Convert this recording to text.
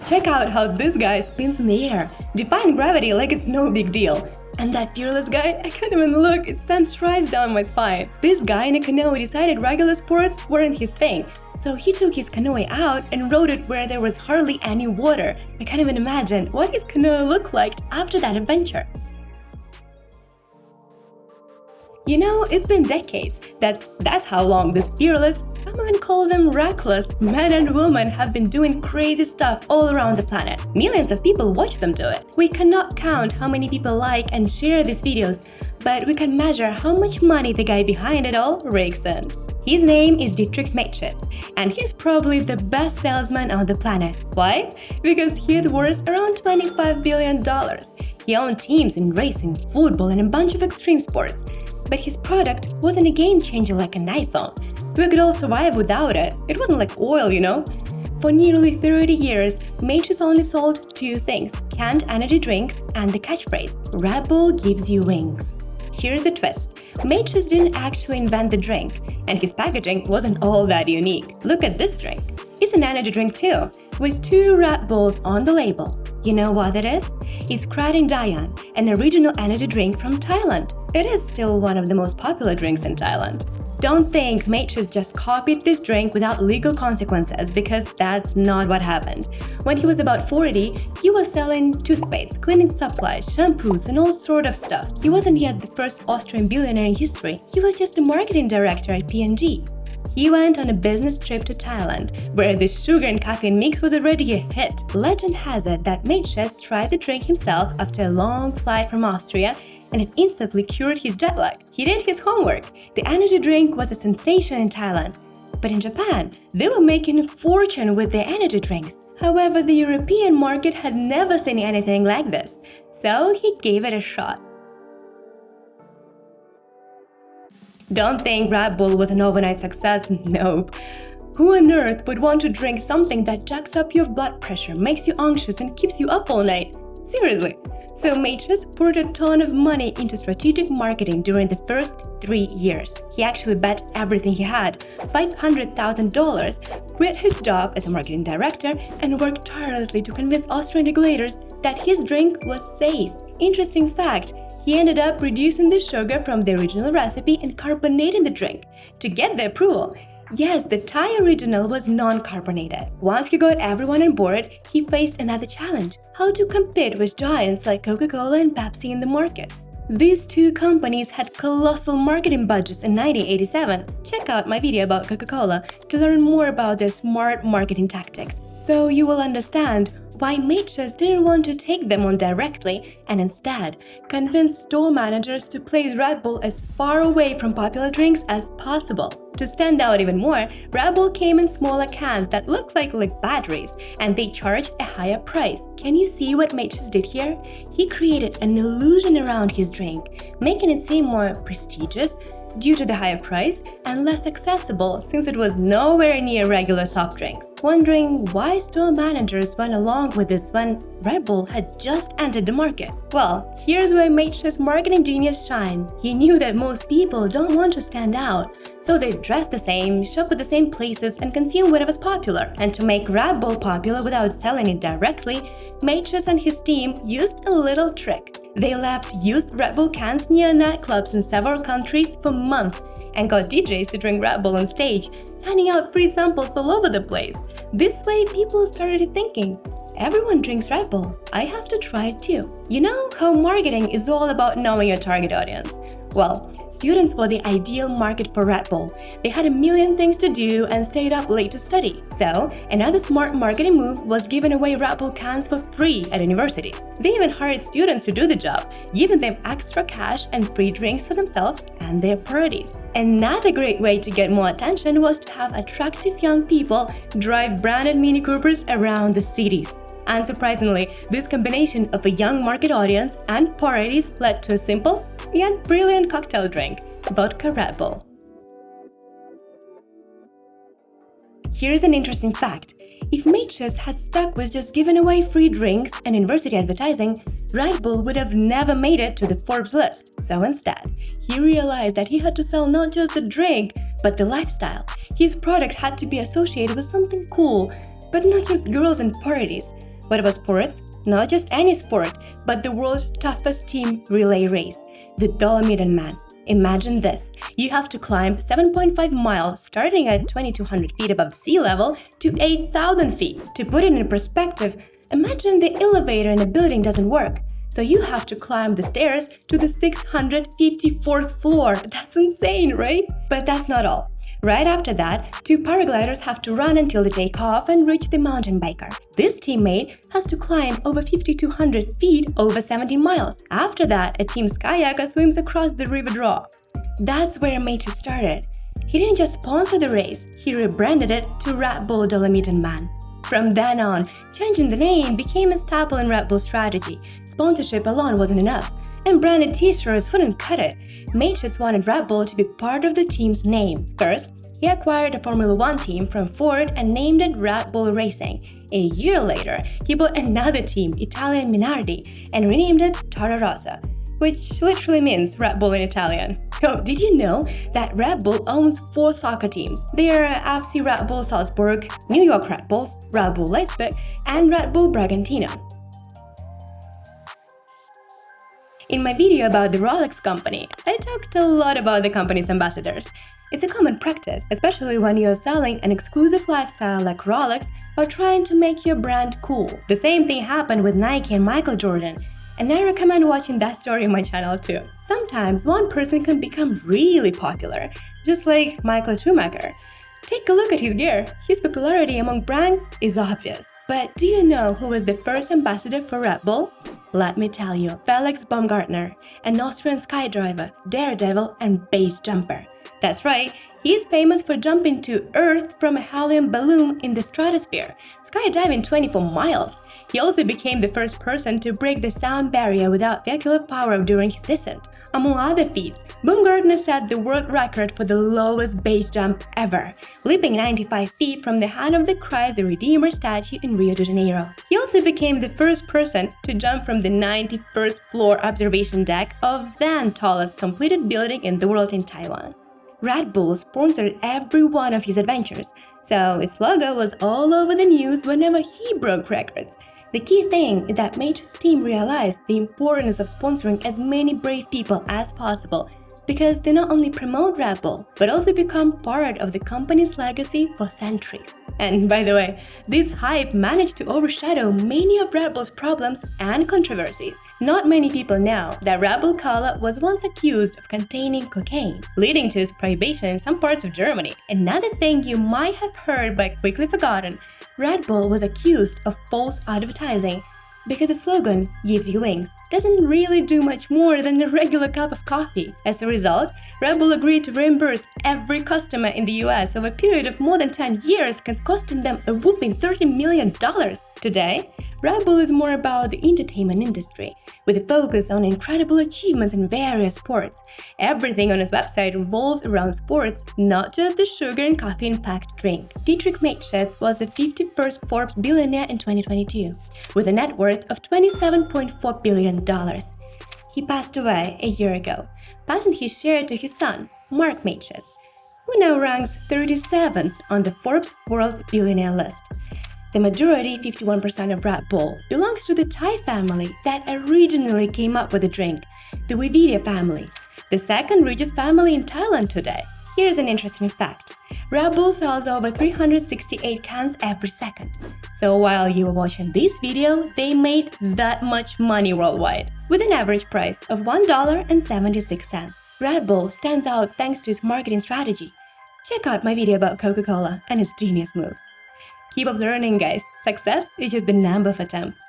Check out how this guy spins in the air, defying gravity like it's no big deal. And that fearless guy, I can't even look, it sends stripes down my spine. This guy in a canoe decided regular sports weren't his thing, so he took his canoe out and rode it where there was hardly any water. I can't even imagine what his canoe looked like after that adventure. You know, it's been decades. That's how long this fearless, some even call them reckless, men and women have been doing crazy stuff all around the planet. Millions of people watch them do it. We cannot count how many people like and share these videos, but we can measure how much money the guy behind it all rakes in. His name is Dietrich Mateschitz, and he's probably the best salesman on the planet. Why? Because he's worth around $25 billion. He owned teams in racing, football, and a bunch of extreme sports. But his product wasn't a game changer like an iPhone. We could all survive without it. It wasn't like oil, you know? For nearly 30 years, Mateschitz only sold two things: canned energy drinks and the catchphrase, "Red Bull gives you wings." Here's the twist. Mateschitz didn't actually invent the drink, and his packaging wasn't all that unique. Look at this drink. It's an energy drink too, with two Red Bulls on the label. You know what it is? It's Krating Dayan, an original energy drink from Thailand. It is still one of the most popular drinks in Thailand. Don't think Mateschitz just copied this drink without legal consequences, because that's not what happened. When he was about 40, he was selling toothpaste, cleaning supplies, shampoos, and all sort of stuff. He wasn't yet the first Austrian billionaire in history. He was just a marketing director at P&G. He went on a business trip to Thailand, where the sugar and caffeine mix was already a hit. Legend has it that Mateschitz tried the drink himself after a long flight from Austria, and it instantly cured his jet lag. He did his homework. The energy drink was a sensation in Thailand. But in Japan, they were making a fortune with their energy drinks. However, the European market had never seen anything like this, so he gave it a shot. Don't think Red Bull was an overnight success, nope. Who on earth would want to drink something that jacks up your blood pressure, makes you anxious, and keeps you up all night? Seriously. So Mateschitz poured a ton of money into strategic marketing during the first 3 years. He actually bet everything he had, $500,000, quit his job as a marketing director, and worked tirelessly to convince Austrian regulators that his drink was safe. Interesting fact, he ended up reducing the sugar from the original recipe and carbonating the drink to get the approval. Yes, the Thai original was non-carbonated. Once he got everyone on board, he faced another challenge: how to compete with giants like Coca-Cola and Pepsi in the market. These two companies had colossal marketing budgets in 1987. Check out my video about Coca-Cola to learn more about their smart marketing tactics, so you will understand why Mateschitz didn't want to take them on directly and instead convinced store managers to place Red Bull as far away from popular drinks as possible. To stand out even more, Red Bull came in smaller cans that looked like batteries, and they charged a higher price. Can you see what Mateschitz did here? He created an illusion around his drink, making it seem more prestigious due to the higher price and less accessible since it was nowhere near regular soft drinks. Wondering why store managers went along with this when Red Bull had just entered the market? Well, here's where Mateschitz' marketing genius shines. He knew that most people don't want to stand out, so they dress the same, shop at the same places, and consume whatever's popular. And to make Red Bull popular without selling it directly, Mateschitz and his team used a little trick. They left used Red Bull cans near nightclubs in several countries for months and got DJs to drink Red Bull on stage, handing out free samples all over the place. This way, people started thinking, everyone drinks Red Bull, I have to try it too. You know how marketing is all about knowing your target audience? Well, students were the ideal market for Red Bull. They had a million things to do and stayed up late to study. So, another smart marketing move was giving away Red Bull cans for free at universities. They even hired students to do the job, giving them extra cash and free drinks for themselves and their parties. Another great way to get more attention was to have attractive young people drive branded Mini Coopers around the cities. Unsurprisingly, this combination of a young market audience and parties led to a simple yet brilliant cocktail drink, vodka Red Bull. Here's an interesting fact. If Mateschitz had stuck with just giving away free drinks and university advertising, Red Bull would have never made it to the Forbes list. So instead, he realized that he had to sell not just the drink, but the lifestyle. His product had to be associated with something cool, but not just girls and parties. What about sports? Not just any sport, but the world's toughest team relay race, the Dolomitan Man. Imagine this. You have to climb 7.5 miles starting at 2,200 feet above sea level to 8,000 feet. To put it in perspective, imagine the elevator in a building doesn't work. So you have to climb the stairs to the 654th floor. That's insane, right? But that's not all. Right after that, two paragliders have to run until they take off and reach the mountain biker. This teammate has to climb over 5,200 feet over 17 miles. After that, a team kayaker swims across the River Draw. That's where Matrix started. He didn't just sponsor the race, he rebranded it to Red Bull Dolomitan Man. From then on, changing the name became a staple in Red Bull's strategy. Sponsorship alone wasn't enough, and branded t-shirts wouldn't cut it. Matrix wanted Red Bull to be part of the team's name. First, he acquired a Formula One team from Ford and named it Red Bull Racing. A year later, he bought another team, Italian Minardi, and renamed it Toro Rosso, which literally means Red Bull in Italian. Oh, did you know that Red Bull owns 4 soccer teams? They are FC Red Bull Salzburg, New York Red Bulls, Red Bull Leipzig, and Red Bull Bragantino. In my video about the Rolex company, I talked a lot about the company's ambassadors. It's a common practice, especially when you're selling an exclusive lifestyle like Rolex or trying to make your brand cool. The same thing happened with Nike and Michael Jordan, and I recommend watching that story on my channel too. Sometimes one person can become really popular, just like Michael Schumacher. Take a look at his gear. His popularity among brands is obvious. But do you know who was the first ambassador for Red Bull? Let me tell you, Felix Baumgartner, an Austrian skydiver, daredevil, and base jumper. That's right, he is famous for jumping to Earth from a helium balloon in the stratosphere, skydiving 24 miles. He also became the first person to break the sound barrier without vehicular power during his descent. Among other feats, Baumgartner set the world record for the lowest base jump ever, leaping 95 feet from the hand of the Christ the Redeemer statue in Rio de Janeiro. He also became the first person to jump from the 91st floor observation deck of then tallest completed building in the world in Taiwan. Red Bull sponsored every one of his adventures, so its logo was all over the news whenever he broke records. The key thing is that Matrix's team realized the importance of sponsoring as many brave people as possible, because they not only promote Red Bull, but also become part of the company's legacy for centuries. And by the way, this hype managed to overshadow many of Red Bull's problems and controversies. Not many people know that Red Bull Cola was once accused of containing cocaine, leading to its prohibition in some parts of Germany. Another thing you might have heard but quickly forgotten, Red Bull was accused of false advertising because the slogan, "gives you wings," doesn't really do much more than a regular cup of coffee. As a result, Red Bull agreed to reimburse every customer in the US over a period of more than 10 years, costing them a whopping $30 million. Today, Red Bull is more about the entertainment industry, with a focus on incredible achievements in various sports. Everything on its website revolves around sports, not just the sugar and caffeine-packed drink. Dietrich Mateschitz was the 51st Forbes billionaire in 2022, with a net worth of $27.4 billion. He passed away a year ago, passing his share to his son, Mark Mateschitz, who now ranks 37th on the Forbes World Billionaire list. The majority, 51% of Red Bull, belongs to the Thai family that originally came up with the drink, the Wividia family, the second richest family in Thailand today. Here's an interesting fact. Red Bull sells over 368 cans every second. So while you were watching this video, they made that much money worldwide, with an average price of $1.76. Red Bull stands out thanks to its marketing strategy. Check out my video about Coca-Cola and its genius moves. Keep up learning, guys. Success is just the number of attempts.